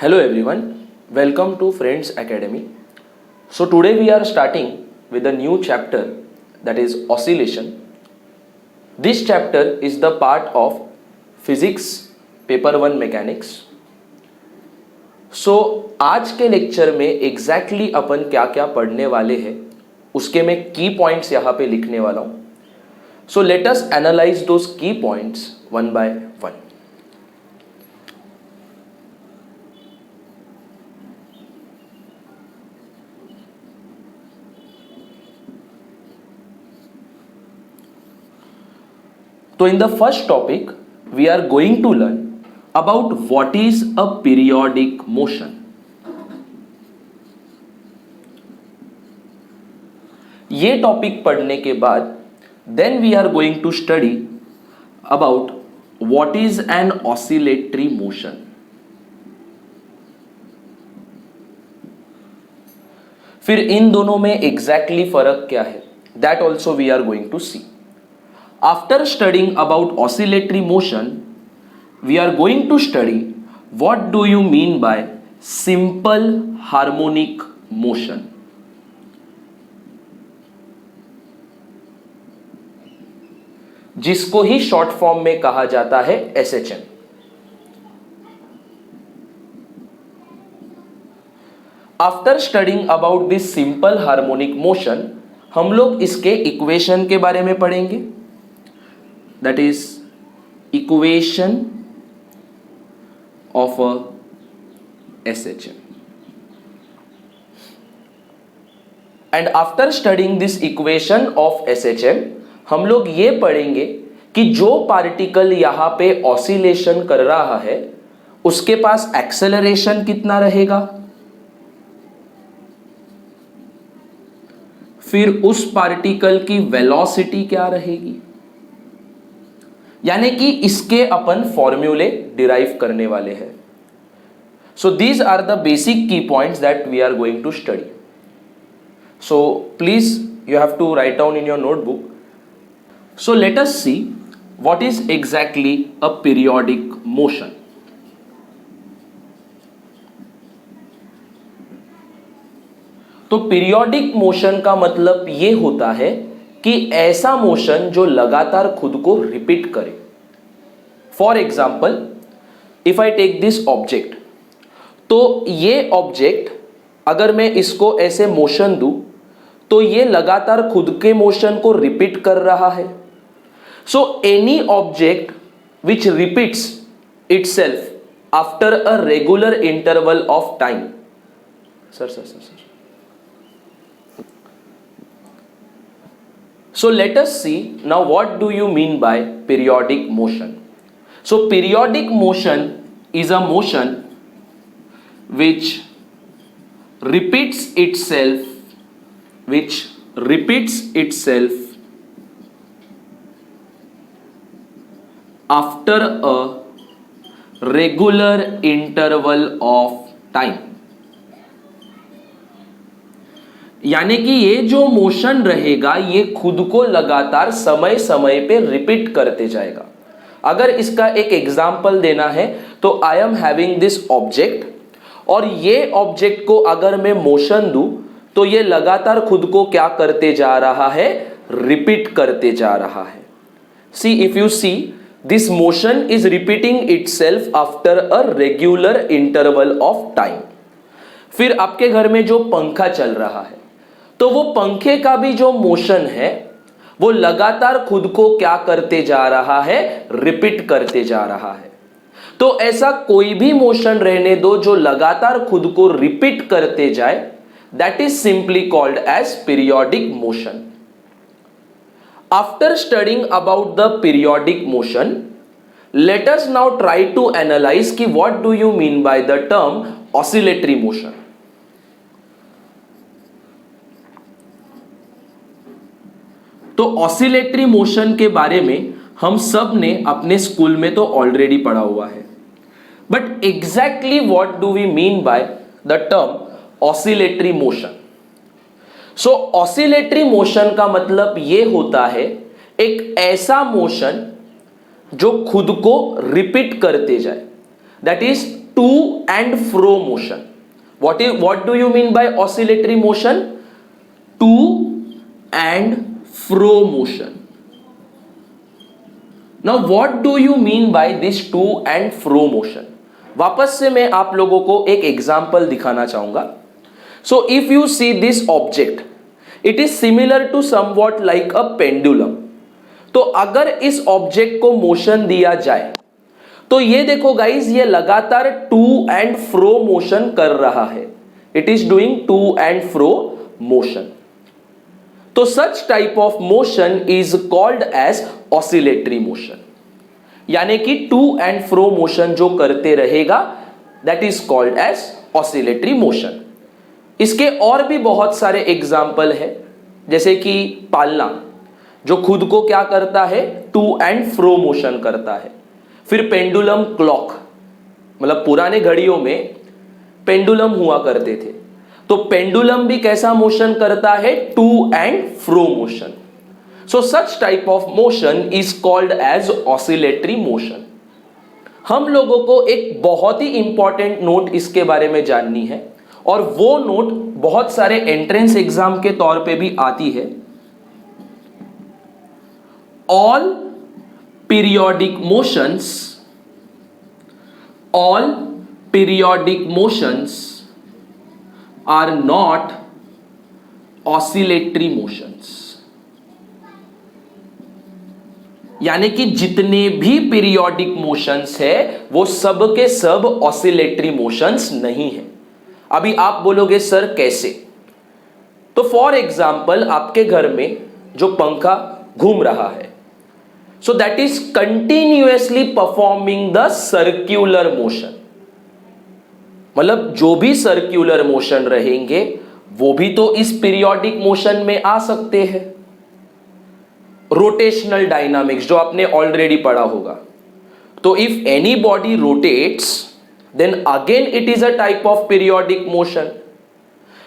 Hello everyone, welcome to Friends Academy. So today we are starting with a new chapter, that is oscillation. This chapter is the part of physics paper 1 mechanics. So आज के lecture में exactly अपन क्या क्या पढ़ने वाले हैं उसके मैं की पॉइंट्स यहाँ पे लिखने वाला हूँ. So let us analyze those key points one by one. So in the first topic, we are going to learn about what is a periodic motion. ये टॉपिक पढ़ने के बाद then we are going to study about what is an oscillatory motion. फिर इन दोनों में exactly फर्क क्या है, that also we are going to see. After studying about oscillatory motion, we are going to study what do you mean by simple harmonic motion. जिसको ही short form में कहा जाता है SHM. After studying about this simple harmonic motion, हम लोग इसके equation के बारे में पढ़ेंगे. That is equation of a SHM. And after studying this equation of SHM, हम लोग ये पढ़ेंगे कि जो पार्टिकल यहाँ पे ऑसिलेशन कर रहा है उसके पास एक्सेलरेशन कितना रहेगा, फिर उस पार्टिकल की वेलोसिटी क्या रहेगी, यानी कि इसके अपन फॉर्मूले डिराइव करने वाले हैं. So these are the basic key points that we are going to study. So please you have to write down in your notebook. So let us see what is exactly a periodic motion. तो periodic motion का मतलब ये होता है कि ऐसा motion जो लगातार खुद को रिपीट करे. For example, if I take this object, तो ये ऑब्जेक्ट अगर मैं इसको ऐसे मोशन दूं तो ये लगातार खुद के मोशन को रिपीट कर रहा है. So any object which repeats itself after a regular interval of time. Sir So let us see now what do you mean by periodic motion. So periodic motion is a motion which repeats itself after a regular interval of time. यानी कि ये जो motion रहेगा ये खुद को लगातार समय समय पे रिपीट करते जाएगा. अगर इसका एक एग्जाम्पल देना है तो I am having this object, और ये ऑब्जेक्ट को अगर मैं मोशन दूं तो ये लगातार खुद को क्या करते जा रहा है, रिपीट करते जा रहा है. See if you see this motion is repeating itself after a regular interval of time. फिर आपके घर में जो पंखा चल रहा है तो वो पंखे का भी जो मोशन है वो लगातार खुद को क्या करते जा रहा है, रिपीट करते जा रहा है. तो ऐसा कोई भी मोशन रहने दो जो लगातार खुद को रिपीट करते जाए, that is simply called as periodic motion. After studying about the periodic motion, let us now try to analyse कि what do you mean by the term oscillatory motion. तो ऑसिलेटरी मोशन के बारे में हम सब ने अपने स्कूल में तो ऑलरेडी पढ़ा हुआ है, but exactly what do we mean by the term oscillatory motion. So oscillatory motion का मतलब ये होता है एक ऐसा मोशन जो खुद को रिपीट करते जाए, that is to and fro motion. What do you mean by oscillatory motion? To and fro motion. Now what do you mean by this to and fro motion? वापस से मैं आप लोगों को एक एग्जाम्पल दिखाना चाहूंगा. So if you see this object, it is similar to somewhat like a pendulum. तो अगर इस ऑब्जेक्ट को मोशन दिया जाए तो ये देखो गाइज, ये लगातार टू एंड फ्रो मोशन कर रहा है. It is doing to and fro motion. तो such type of motion is called as oscillatory motion. यानी कि टू एंड फ्रो मोशन जो करते रहेगा, that is called as oscillatory motion. इसके और भी बहुत सारे एग्जाम्पल है, जैसे कि पालना जो खुद को क्या करता है, टू एंड फ्रो मोशन करता है. फिर पेंडुलम क्लॉक, मतलब पुराने घड़ियों में पेंडुलम हुआ करते थे, तो पेंडुलम भी कैसा मोशन करता है, to and fro motion. So such type of motion is called as oscillatory motion. हम लोगों को एक बहुत ही इंपॉर्टेंट नोट इसके बारे में जाननी है, और वो नोट बहुत सारे एंट्रेंस एग्जाम के तौर पे भी आती है. All periodic motions are not oscillatory motions. यानी कि जितने भी पीरियोडिक मोशंस है वो सब के सब ऑसिलेटरी मोशंस नहीं है. अभी आप बोलोगे सर कैसे? तो फॉर एग्जाम्पल आपके घर में जो पंखा घूम रहा है, so that is continuously performing the circular motion. मतलब जो भी सर्क्यूलर मोशन रहेंगे वो भी तो इस पीरियोडिक मोशन में आ सकते हैं. रोटेशनल डायनामिक्स जो आपने ऑलरेडी पढ़ा होगा. तो if any body rotates then again it is a type of periodic motion.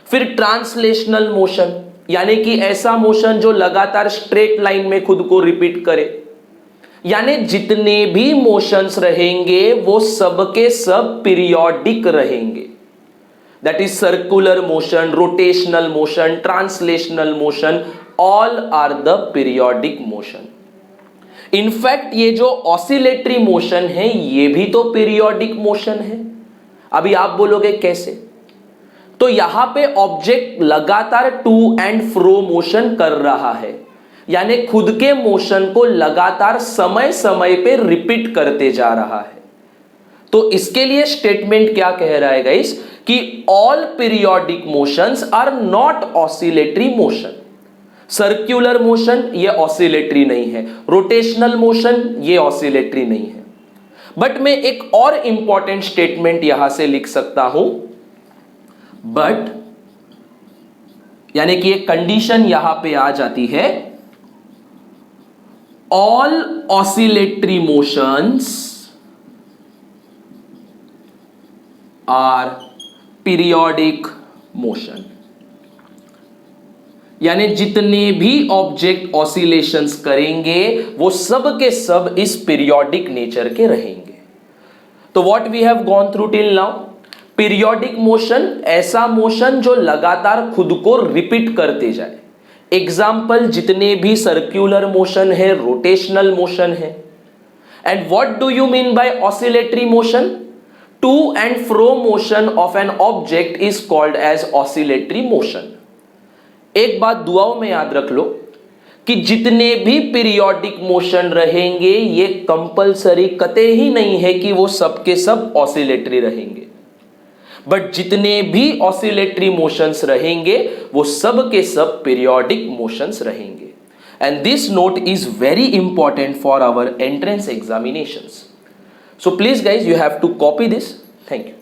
फिर ट्रांसलेशनल मोशन, यानी कि ऐसा मोशन जो लगातार स्ट्रेट लाइन में खुद को रिपीट करे. यानी जितने भी मोशंस रहेंगे वो सब के सब पीरियोडिक रहेंगे. That is circular motion, rotational motion, translational motion, all are the periodic motion. In fact ये जो ऑसिलेटरी मोशन है ये भी तो पीरियोडिक मोशन है. अभी आप बोलोगे कैसे? तो यहां पे ऑब्जेक्ट लगातार टू एंड फ्रो मोशन कर रहा है, यानी खुद के मोशन को लगातार समय समय पे रिपीट करते जा रहा है. तो इसके लिए स्टेटमेंट क्या कह रहा है गाइस, कि all periodic motions are not oscillatory motion. Circular motion ये ऑसिलेटरी नहीं है, रोटेशनल मोशन ये ऑसिलेटरी नहीं है. बट मैं एक और इंपॉर्टेंट स्टेटमेंट यहां से लिख सकता हूं, बट यानी कि एक कंडीशन यहां पे आ जाती है, all oscillatory motions are periodic motion. यानी जितने भी ऑब्जेक्ट ऑसिलेशंस करेंगे वो सब के सब इस पीरियोडिक नेचर के रहेंगे. तो what we have gone through till now, periodic motion ऐसा मोशन जो लगातार खुद को रिपीट करते जाए. एग्जाम्पल जितने भी सर्क्यूलर मोशन है, रोटेशनल मोशन है. And what do you mean by oscillatory motion? To and fro motion of an object is called as oscillatory motion. एक बात दुआओं में याद रख लो कि जितने भी पीरियोडिक मोशन रहेंगे ये कंपलसरी कतई ही नहीं है कि वो सब के सब ऑसिलेटरी रहेंगे. बट जितने भी ऑसिलेटरी मोशंस रहेंगे वो सब के सब पीरियोडिक मोशंस रहेंगे. And this note is very important for our entrance examinations. So please guys, you have to copy this. Thank you.